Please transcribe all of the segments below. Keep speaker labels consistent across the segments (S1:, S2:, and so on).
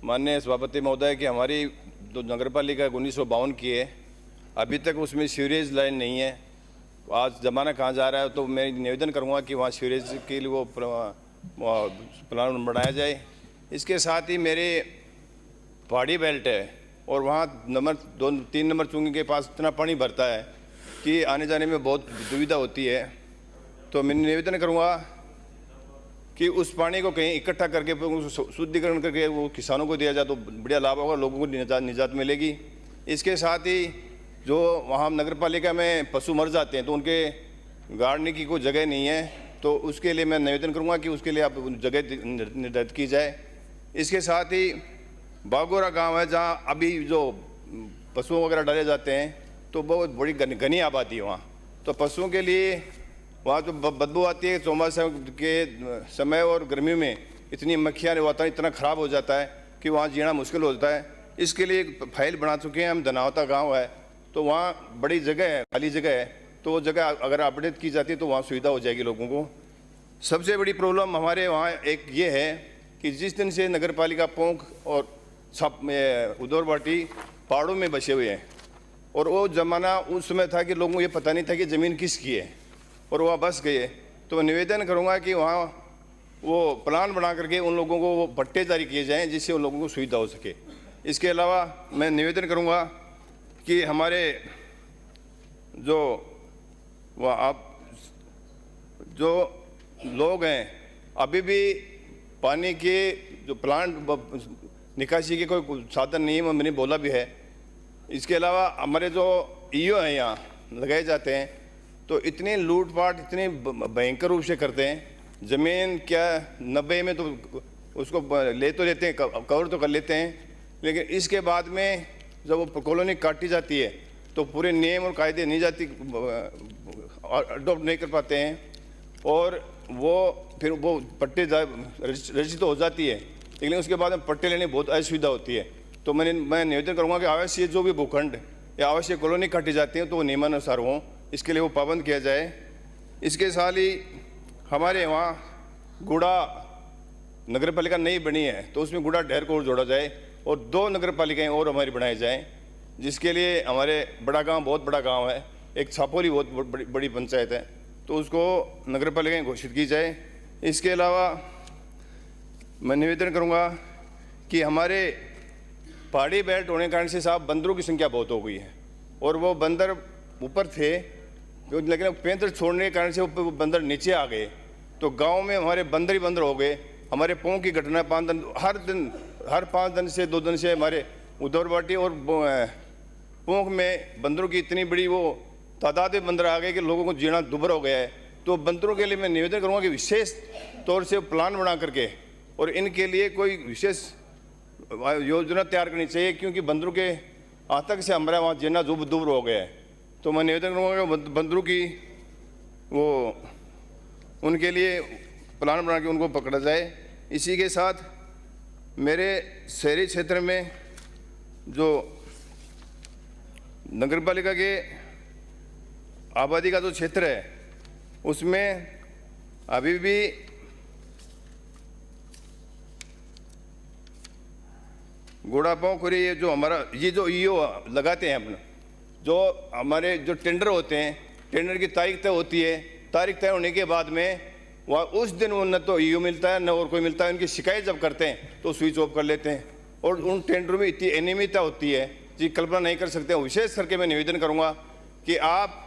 S1: माननीय सभापति महोदय कि हमारी जो नगर पालिका 1952 की है, अभी तक उसमें सीवरेज लाइन नहीं है। आज ज़माना कहाँ जा रहा है, तो मैं निवेदन करूँगा कि वहाँ सीवरेज के लिए वो प्लान बनाया जाए। इसके साथ ही मेरे पहाड़ी बेल्ट है और वहाँ नंबर 2-3 नंबर चुंगी के पास इतना पानी भरता है कि आने जाने में बहुत दुविधा होती है। तो मैं निवेदन करूँगा कि उस पानी को कहीं इकट्ठा करके शुद्धिकरण करके वो किसानों को दिया जाए तो बढ़िया लाभ होगा, लोगों को निजात मिलेगी। इसके साथ ही जो वहाँ नगर पालिका में पशु मर जाते हैं तो उनके गाड़ने की कोई जगह नहीं है, तो उसके लिए मैं निवेदन करूँगा कि उसके लिए आप जगह निर्धारित की जाए। इसके साथ ही बागोरा गांव है जहाँ अभी जो पशुओं वगैरह डाले जाते हैं तो बहुत बड़ी घनी आबादी है वहाँ, तो पशुओं के लिए वहाँ तो बदबू आती है। चौमासे के समय और गर्मी में इतनी मक्खियाँ, वातावरण इतना ख़राब हो जाता है कि वहाँ जीना मुश्किल होता है। इसके लिए एक फाइल बना चुके हैं हम। धनावता गांव है तो वहाँ बड़ी जगह है, खाली जगह है, तो वो जगह अगर अपडेट की जाती है तो वहाँ सुविधा हो जाएगी लोगों को। सबसे बड़ी प्रॉब्लम हमारे वहाँ एक ये है कि जिस दिन से नगर पालिका पोंख और उदौरवाटी पहाड़ों में बसे हुए हैं, और वो ज़माना उस समय था कि लोगों को ये पता नहीं था कि ज़मीन किसकी है और वहाँ बस गए। तो मैं निवेदन करूँगा कि वहाँ वो प्लान बना करके उन लोगों को वो पट्टे जारी किए जाएँ जिससे उन लोगों को सुविधा हो सके। इसके अलावा मैं निवेदन करूँगा कि हमारे जो वह आप जो लोग हैं अभी भी पानी के जो प्लांट निकासी के कोई साधन नहीं है, मैंने बोला भी है। इसके अलावा हमारे जो ईओ हैं यहाँ लगाए जाते हैं तो इतने लूटपाट इतने भयंकर रूप से करते हैं। ज़मीन क्या 90 में तो उसको ले तो लेते हैं, कवर तो कर लेते हैं, लेकिन इसके बाद में जब वो कॉलोनी काटी जाती है तो पूरे नियम और कायदे नहीं जाती अडोप्ट नहीं कर पाते हैं और वो फिर वो पट्टे रजिस्टर तो हो जाती है, लेकिन उसके बाद में पट्टे लेने बहुत असुविधा होती है। तो मैं निवेदन करूँगा कि आवश्यक जो भी भूखंड या आवश्यक कॉलोनी काटी जाती है तो वो नियमानुसार हों, इसके लिए वो पाबंद किया जाए। इसके साथ ही हमारे वहाँ गुड़ा नगर पालिका नई बनी है तो उसमें गुड़ा ढेर को जोड़ा जाए और 2 नगर पालिकाएँ और हमारी बनाई जाएँ, जिसके लिए हमारे बड़ा गांव बहुत बड़ा गांव है, एक छापोली बहुत बड़ी पंचायत है, तो उसको नगर पालिकाएँ घोषित की जाए। इसके अलावा मैं निवेदन करूंगा कि हमारे पहाड़ी बेल्ट होने के कारण से साहब बंदरों की संख्या बहुत हो गई है और वो बंदर ऊपर थे लेकिन पेंतर छोड़ने के कारण से वो बंदर नीचे आ गए, तो गांव में हमारे बंदर ही बंदर हो गए। हमारे पोंख की घटना 5 दिन हर 5 दिन से 2 दिन से हमारे उदौरवाटी और पोंख में बंदरों की इतनी बड़ी वो तादाद में बंदर आ गए कि लोगों को जीना दुभर हो गया है। तो बंदरों के लिए मैं निवेदन करूँगा कि विशेष तौर से प्लान बना करके और इनके लिए कोई विशेष योजना तैयार करनी चाहिए, क्योंकि बंदरों के आतंक से हमारा वहाँ जीना दुभर हो गया है। तो मैं निवेदन करूँगा कि बंदरों की वो उनके लिए प्लान बना के उनको पकड़ा जाए। इसी के साथ मेरे शहरी क्षेत्र में जो नगर पालिका के आबादी का जो क्षेत्र है उसमें अभी भी गोड़ापाँव खुरी ये जो हमारा ये जो ईओ लगाते हैं अपना जो हमारे जो टेंडर होते हैं, टेंडर की तारीख तय होती है, तारीख तय होने के बाद में वह उस दिन वो न तो ईओ मिलता है न और कोई मिलता है। उनकी शिकायत जब करते हैं तो स्विच ऑफ कर लेते हैं और उन टेंडरों में इतनी अनियमितता होती है जी कल्पना नहीं कर सकते। विशेष करके मैं निवेदन करूँगा कि आप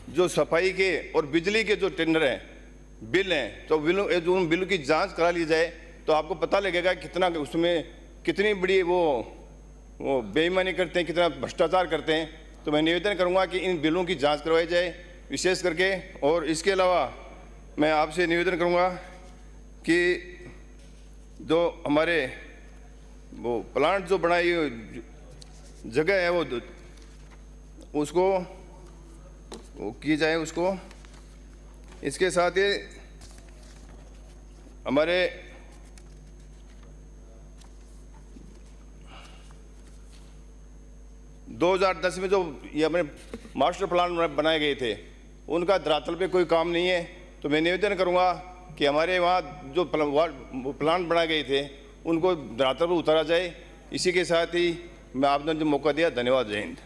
S1: जो सफाई के और बिजली के जो टेंडर हैं बिल हैं तो उन बिलों की जाँच करा ली जाए तो आपको पता लगेगा कितना उसमें कितनी बड़ी वो बेईमानी करते हैं, कितना भ्रष्टाचार करते हैं। तो मैं निवेदन करूंगा कि इन बिलों की जांच करवाई जाए विशेष करके। और इसके अलावा मैं आपसे निवेदन करूंगा कि जो हमारे वो प्लांट जो बनाई जगह है वो उसको वो की जाए उसको। इसके साथ ही हमारे दो 2010 में जो ये अपने मास्टर प्लान बनाए गए थे उनका धरातल पे कोई काम नहीं है। तो मैं निवेदन करूंगा कि हमारे वहाँ जो प्लान बनाए गए थे उनको धरातल पर उतारा जाए। इसी के साथ ही मैं आपने जो मौका दिया, धन्यवाद। जय हिंद।